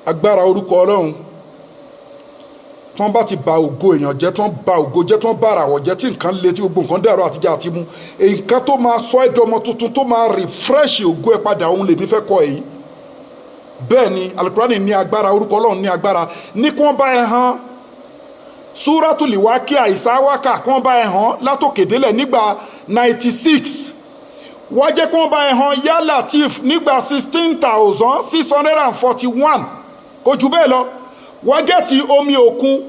agbára orúkọ Ọlọ́run tí wọ́n bá ti ba ògo èèyàn jẹ́, tí wọ́n ba ògo jẹ́, tí wọ́n bá àràwọ̀ jẹ́, tí nǹkan le, tí gbogbo nǹkan dẹ̀rọ àtijọ́ àti mú, nǹkan tó máa sọ ẹ́ dọmọ tuntun, tó máa refresh ògo ẹ padà, òun lèmi fẹ́ kọ́ èyí. bẹ́ẹ̀ ni alukurani ní agbára, orúkọ Ọlọ́run ní agbára. ní kí wọ́n bá ẹ hàn súrátùlì wákíà ìsáwákà, kí wọ́n bá ẹ hàn látòkèdélẹ̀ nígbà 96. wá jẹ́ kí wọ́n bá ẹ hàn yá latif nígbà 16,641, kò jù bẹ́ẹ̀ lọ. wá gẹ́ẹ̀tì omi òkun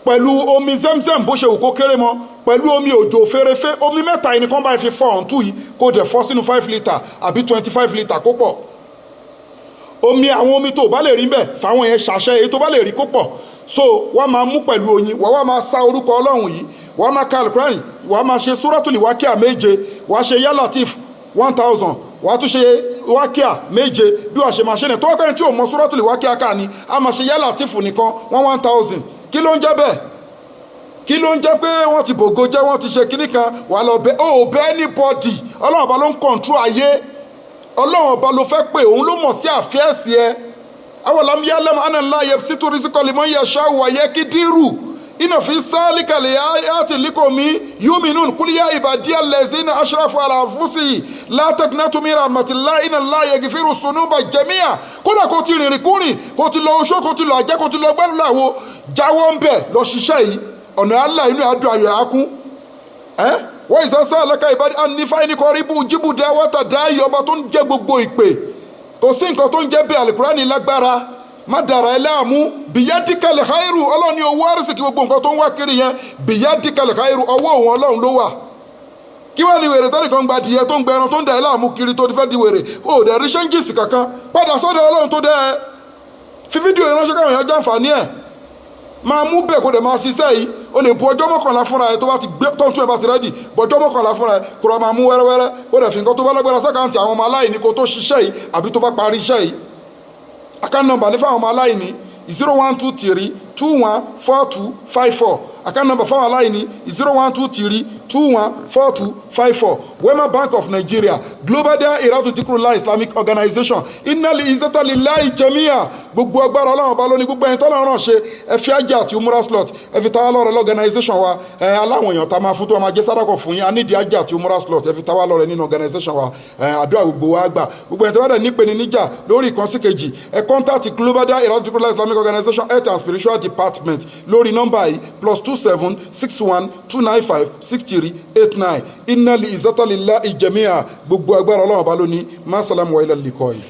pẹ̀lú omi zemzem bó ṣe wù kó kéré mọ́, pẹ̀lú omi òjò fèrèfé, omi mẹ́ta yìí ni kán bá fi fọ́ ọ̀hún tú yìí, kó dẹ̀ fọ́ sínú 5 litre àbí 25 litre kó pọ̀. omi àwọn omi tó bá lè rí bẹ́ẹ̀ fáwọn yẹn ṣàṣẹ, èyí tó bá lè rí kó pọ̀. so wá máa mú pẹ̀lú oyin, wá máa sa orúkọ Ọlọ́run yìí, wá máa ka alukurani, wá máa ṣe súrátùlì wákíà méje, wá ṣe yá latif 1000, wàá tún ṣe wákíà méje. bí wàá ṣe máa ṣe ní tó wá pẹ́yìn tí ò mọ súrátùlì wákíà ká ni a máa ṣe yá látìfù nìkan 1000. kí ló ń jẹ́ bẹ́ẹ̀? kí ló ń jẹ́ pé wọ́n ti bògo jẹ́, wọ́n ti ṣe kinní kan, wàá lọ bẹ́ẹ̀ ó bẹ́ẹ̀ ní bọ́dì. Ọlọ́run ọba ló ń kọ̀ǹtró ayé, Ọlọ́run ọba ló fẹ́ pé òun ló mọ̀ sí àfẹ́ẹ̀sì ẹ. awalam ya'lam anna Allaha yabsutu rizqa liman yasha'u wa yaqdiru inna fi dhalika laayatin liqawmin yu'minun qul ya ibadiyal ladzina ashrafu ala anfusihim la taqnatu min rahmatillahi inna Allaha yaghfiru dhunuba jami'a. kódà kó ti rìnrìn kúrìn, kó ti lọ oṣó, kó ti lọ àjẹ́, kó ti lọ gbẹ́rù láwo, jáwọ́ ń bẹ̀ lọ ṣiṣẹ́ yìí, ọ̀nà Allah inú àdúrà ayọ̀ àkún. wọ́n ìsásá alákà ìbádí ànífà ẹni kọ́ rí bú jíbù dá wọ́tà dá ayọ̀ ọba tó ń jẹ́ gbogbo ìpè. kò sí nǹkan tó ń jẹ́ bẹ́ẹ̀, Al-Qur'ani lágbára. má dàrá ẹ láàmú, biyadikal khairu, Ọlọ́run ní owó àrísìkí, gbogbo nǹkan tó ń wá kiri yẹn biyadikal khairu, ọwọ́ òun Ọlọ́run ló wà. kí wọ́n ní wèrè tẹ́nìkan gba adìyẹ tó ń gbẹran tó ń dà ẹ́ láàmú kiri tó ti fẹ́ di wèrè, ó dẹ̀ rí ṣẹ́ńgìsì kankan, padà sọ́dọ̀ Ọlọ́run tó dẹ́ ẹ. fi fídíò ìránṣẹ́ káwọn èèyàn jàǹfààní ẹ̀, máa mú bẹ́ẹ̀ kó dẹ̀ máa ṣiṣẹ́ yìí. o lè bu ọjọ́ mọ́kànlá fúnra ẹ tó bá ti gbé tọ́ntún ẹ bá ti rẹ́dì, bọ́jọ́ mọ́kànlá fúnra ẹ kó rọ máa mú wẹ́rẹ́wẹ́rẹ́, kó dẹ̀ fi nǹkan tó bá lágbára sákàǹtì àwọn ọmọ aláìní kó tó ṣiṣẹ́ yìí àbí tó bá parí iṣẹ́ yìí. account number ní fáwọn ọmọ aláìní 0123214254. account number fáwọn aláìní 0123214254. Wema Bank of Nigeria, Global Dahiratu Dhikrlahi Islamic Organization, Innal Izzata Lillahi Jami'a. gbogbo agbára Ọlọ́run ọba lónìí, gbogbo ẹni tọ́lọ́run rán ṣe ẹ fi Hajj àti Umurah slot ẹ fi tawá lọ́rẹ̀ lọ́ganization wa. aláwọn èèyàn tá a máa fún tó máa jẹ́ sádàkọ̀ fún yín, a nídìí Hajj àti Umurah slot ẹ fi tawá lọ́rẹ̀ nínú organization wa. àdúrà gbogbo wa gbà. gbogbo ẹni tó bá dẹ̀ nípe ní níjà lórí ìkànsí kejì ẹ contact Global Dahiratu Dhikrlahi Islamic Organization Health and Spiritual Department lórí nọ́mbà yìí +276129563889. Innal Izzata Lillahi Jami'a. gbogbo agbára Ọlọ́run ọba lónìí. Má sàlámù wa ilal liqa'i.